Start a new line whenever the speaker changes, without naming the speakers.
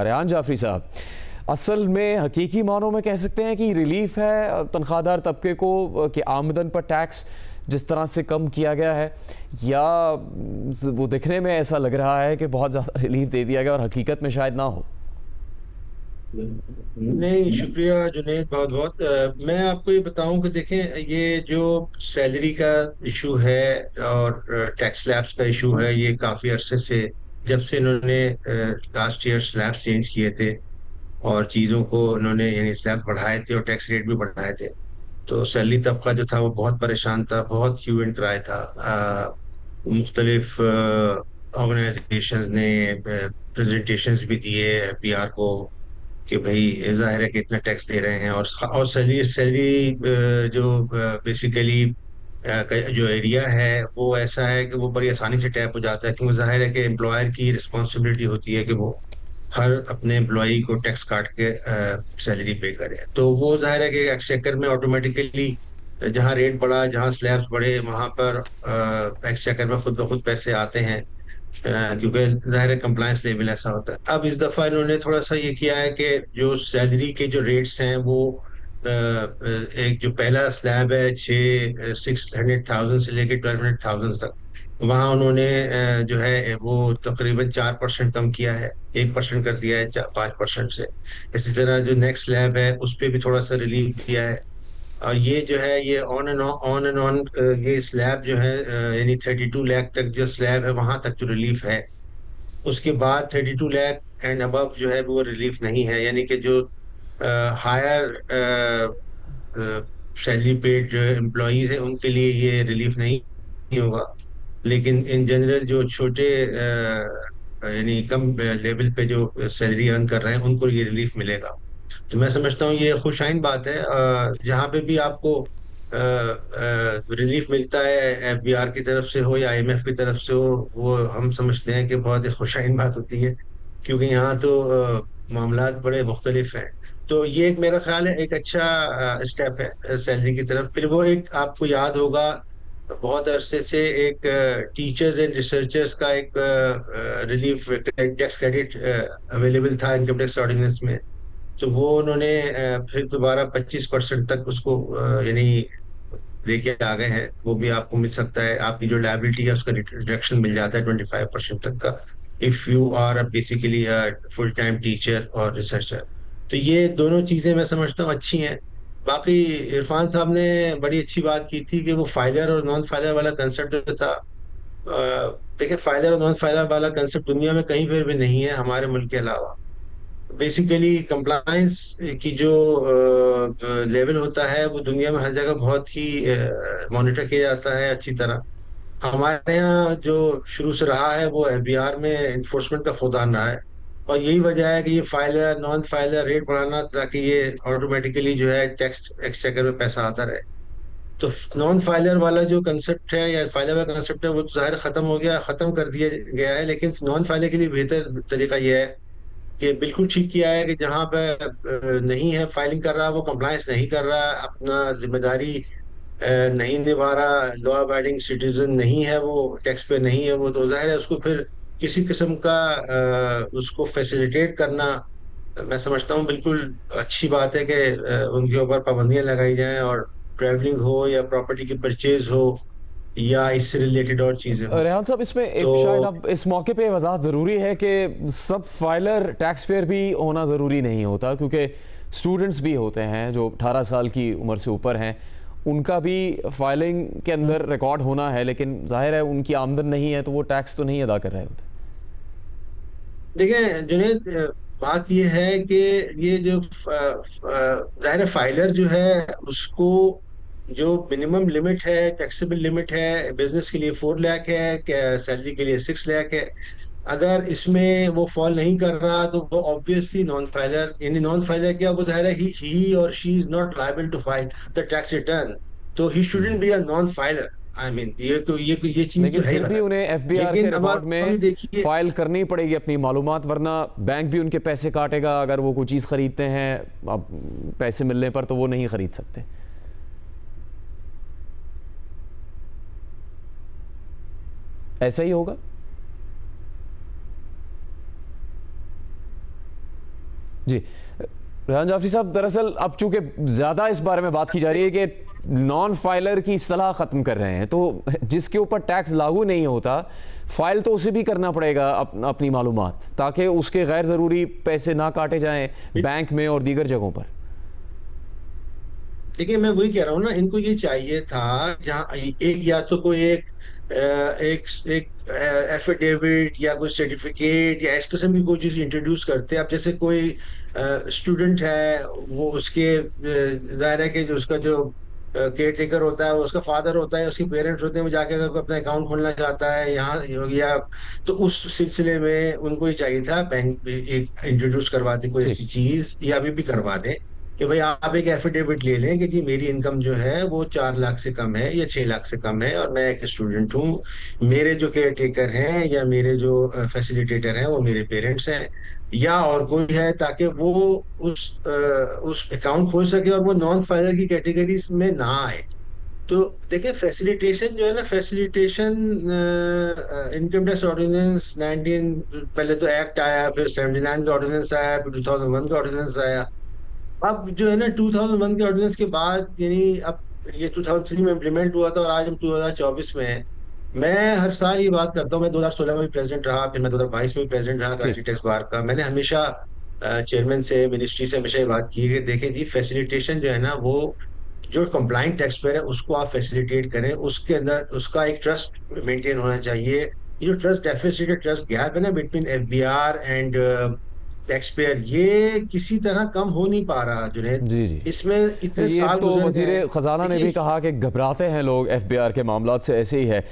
रेहान जाफरी साहब, असल में हकीकी मानों में कह सकते हैं कि रिलीफ है तनख्वाहदार तबके को कि आमदन पर टैक्स जिस तरह से कम किया गया है, या वो दिखने में ऐसा लग रहा है कि बहुत ज़्यादा रिलीफ दे दिया गया और हकीकत में शायद ना हो।
नहीं, शुक्रिया जुनेद, बहुत बहुत। मैं आपको ये बताऊं कि देखें, ये जो सैलरी का इशू है और टैक्स स्लैब्स का इशू है, ये काफी अरसे से, जब से इन्होंने लास्ट ईयर स्लैब्स चेंज किए थे और चीजों को उन्होंने यानी स्लैब बढ़ाए थे और टैक्स रेट भी बढ़ाए थे, तो सैलरी तबका जो था वो बहुत परेशान था, बहुत ह्यू एंड क्राई था। मुख्तलिफ ऑर्गेनाइजेशंस ने प्रेजेंटेशंस भी दिए एफबीआर को कि भाई जाहिर है कि इतना टैक्स दे रहे हैं, और सैलरी सैलरी जो बेसिकली जो एरिया है वो ऐसा है कि वो बड़ी आसानी से टैप हो जाता है, क्योंकि जाहिर है कि एम्प्लॉयर की रिस्पॉन्सिबिलिटी होती है कि वो हर अपने एम्प्लॉई को टैक्स काट के सैलरी पे करे। तो वो जाहिर है कि एक्सचेकर में ऑटोमेटिकली जहाँ रेट बढ़ा, जहाँ स्लैब्स बढ़े, वहां पर एक्सचेकर में खुद ब खुद पैसे आते हैं, क्योंकि जाहिर है कंप्लायंस लेवल ऐसा होता है। अब इस दफा इन्होंने थोड़ा सा ये किया है कि जो सैलरी के जो रेट्स हैं वो एक जो पहला स्लैब है 600,000 से लेके 1200,000 तक, वहाँ उन्होंने जो है वो तकरीबन 4% कम किया है, 1% कर दिया है 5% से। इसी तरह जो नेक्स्ट स्लैब है उस पर भी थोड़ा सा रिलीफ दिया है। और ये जो है ये ऑन एंड ऑन ये स्लैब जो है यानी 32 लाख तक जो स्लैब है वहां तक जो रिलीफ है। उसके बाद 32 लाख एंड अबव जो है वो रिलीफ नहीं है, यानी कि जो हायर सैलरी पेड जो एम्प्लॉयज है उनके लिए ये रिलीफ नहीं होगा। लेकिन इन जनरल जो छोटे यानी कम लेवल पे जो सैलरी अर्न कर रहे हैं उनको ये रिलीफ मिलेगा। तो मैं समझता हूँ ये खुशाइन बात है। जहाँ पे भी आपको रिलीफ मिलता है, एफबीआर की तरफ से हो या आईएमएफ की तरफ से हो, वो हम समझते हैं कि बहुत ही खुशाइन बात होती है, क्योंकि यहाँ तो मामलात बड़े मुख्तलिफ हैं। तो ये एक मेरा ख्याल है एक अच्छा स्टेप है सैलरी की तरफ। फिर वो एक आपको याद होगा बहुत अरसे से एक टीचर्स एंड रिसर्चर्स का एक रिलीफ टैक्स क्रेडिट अवेलेबल था इनकम टैक्स ऑर्डिनेंस में। तो वो उन्होंने फिर दोबारा 25% तक उसको यानी लेके आ गए हैं। वो भी आपको मिल सकता है, आपकी जो लायबिलिटी है उसका रिडक्शन मिल जाता है 25% तक का, if you are basically full time teacher और रिसर्चर। तो ये दोनों चीजें मैं समझता हूँ अच्छी हैं। बाकी इरफान साहब ने बड़ी अच्छी बात की थी कि वो फाइलर और नॉन फाइलर वाला कंसेप्ट जो था, देखिए फाइलर और नॉन फाइलर वाला कंसेप्ट दुनिया में कहीं पर भी नहीं है हमारे मुल्क के अलावा। बेसिकली कंप्लायंस की जो लेवल होता है वो दुनिया में हर जगह बहुत ही मॉनिटर किया जाता है अच्छी तरह। हमारे यहाँ जो शुरू से रहा है वो एफबीआर में इन्फोर्समेंट का फौदान रहा है, और यही वजह है कि ये फाइलर नॉन फाइलर रेट बढ़ाना, ताकि ये ऑटोमेटिकली जो है टैक्स एक्सचेकर में पैसा आता रहे। तो नॉन फाइलर वाला जो कंसेप्ट है या फाइलर वाला कंसेप्ट है वो तो जाहिर खत्म हो गया, खत्म कर दिया गया है। लेकिन नॉन फाइलर के लिए बेहतर तरीका यह है कि बिल्कुल ठीक किया है कि जहां पे नहीं है फाइलिंग कर रहा, वो कंप्लायंस नहीं कर रहा, अपना जिम्मेदारी नहीं निभा रहा, लॉ अबाइडिंग सिटीजन नहीं है, वो टैक्स पे नहीं है, वो तो जाहिर है उसको फिर किसी किस्म का उसको फैसिलिटेट करना, मैं समझता हूँ बिल्कुल अच्छी बात है कि उनके ऊपर पाबंदियां लगाई जाएं, और ट्रैवलिंग हो या प्रॉपर्टी की परचेज हो या इससे रिलेटेड और चीजें हो।
रेहान साहब, इसमें
तो
एक शायद अब इस मौके पे वजाहत ज़रूरी है कि सब फाइलर टैक्स पेयर भी होना ज़रूरी नहीं होता, क्योंकि स्टूडेंट्स भी होते हैं जो 18 साल की उम्र से ऊपर हैं, उनका भी फाइलिंग के अंदर रिकॉर्ड होना है, लेकिन जाहिर है उनकी आमदन नहीं है तो वो टैक्स तो नहीं अदा कर रहे होते।
देखें जुनेद, बात ये है कि ये जो जाहिर है फाइलर जो है उसको जो मिनिमम लिमिट है, टैक्सेबल लिमिट है बिजनेस के लिए 4 लाख है, सैलरी के लिए 6 लाख है। अगर इसमें वो फॉल नहीं कर रहा तो वो ऑब्वियसली नॉन फाइलर, यानी नॉन फाइलर क्या, वो जाहिर है ही और she is not liable to file the tax return, तो he shouldn't be a non filer. I mean ये चीज तो
लेकिन
है ही
फिर भी
गलत।
उन्हें एफबीआर के
लेकिन अब
रिकॉर्ड
आप अभी
में
देखिए,
फाइल करनी पड़ेगी अपनी मालूमात, वरना बैंक भी उनके पैसे काटेगा अगर वो कोई चीज़ ख़रीदते हैं। अब पैसे मिलने पर तो वो नहीं ख़रीद सकते। ऐसा ही होगा। जी, रेहान जाफरी साहब, दरअसल अब चूंकि ज़्यादा इस बारे में बात की जा रही है कि नॉन फाइलर की इस्तेलाह ख़त्म कर रहे हैं, तो जिसके ऊपर टैक्स लागू नहीं होता फाइल तो उसे भी करना पड़ेगा अपनी मालूमात, ताकि उसके गैर ज़रूरी पैसे ना काटे जाएं बैंक में और दीगर जगहों पर।
देखिए, मैं वही कह रहा हूँ ना, इनको ये चाहिए था जहाँ एक या तो कोई एक एक एफिडेविट या कोई सर्टिफिकेट या इस किस्म की कोई चीज इंट्रोड्यूस करते। अब जैसे कोई स्टूडेंट है, वो उसके जाहिर है कि जो उसका जो केयर टेकर होता है, वो उसका फादर होता है, उसके पेरेंट्स होते हैं, वो जाके अगर कोई अपना अकाउंट खोलना चाहता है यहाँ या, तो उस सिलसिले में उनको ही चाहिए था बैंक एक इंट्रोड्यूस करवाते कोई
ठीक।
ऐसी चीज, या अभी भी करवा दें कि भाई आप एक एफिडेविट ले लें कि जी मेरी इनकम जो है वो 4 लाख से कम है या 6 लाख से कम है, और मैं एक स्टूडेंट हूँ, मेरे जो केयर टेकर हैं या मेरे जो फैसिलिटेटर हैं वो मेरे पेरेंट्स हैं या और कोई है, ताकि वो उस अकाउंट खोल सके और वो नॉन फाइलर की कैटेगरीज में ना आए। तो देखिए, फैसिलिटेशन जो है ना, फैसिलिटेशन इनकम टैक्स ऑर्डिनेंस 19, पहले तो एक्ट आया, फिर 79 का ऑर्डिनेंस आया, फिर 2001 का ऑर्डिनेंस आया। अब जो है ना 2001 के ऑर्डिनेंस के बाद, यानी अब ये 2003 में इम्प्लीमेंट हुआ था और आज हम 2024 में हैं। मैं हर साल ये बात करता हूँ, मैं 2016 में भी प्रेसिडेंट रहा, फिर मैं 2022 में भी प्रेसिडेंट रहा कराची
ठीक।
टैक्स बार का। मैंने हमेशा चेयरमैन से, मिनिस्ट्री से हमेशा ये बात की है कि देखें जी, फैसिलिटेशन जो है ना, वो जो कंप्लाइंट टैक्स पेयर है उसको आप फैसिलिटेट करें, उसके अंदर उसका एक ट्रस्ट मेंटेन होना चाहिए। ये जो ट्रस्ट डेफिसिट, ट्रस्ट गैप है ना between FBR and tax payer, ये किसी तरह कम हो नहीं पा रहा जुनेद।
जी जी,
इसमें इतने
ये
साल
तो
गुजर गए।
वजीर खजाना ने
देखिए,
भी कहा कि घबराते हैं लोग एफबीआर के मामलात से, ऐसे ही है।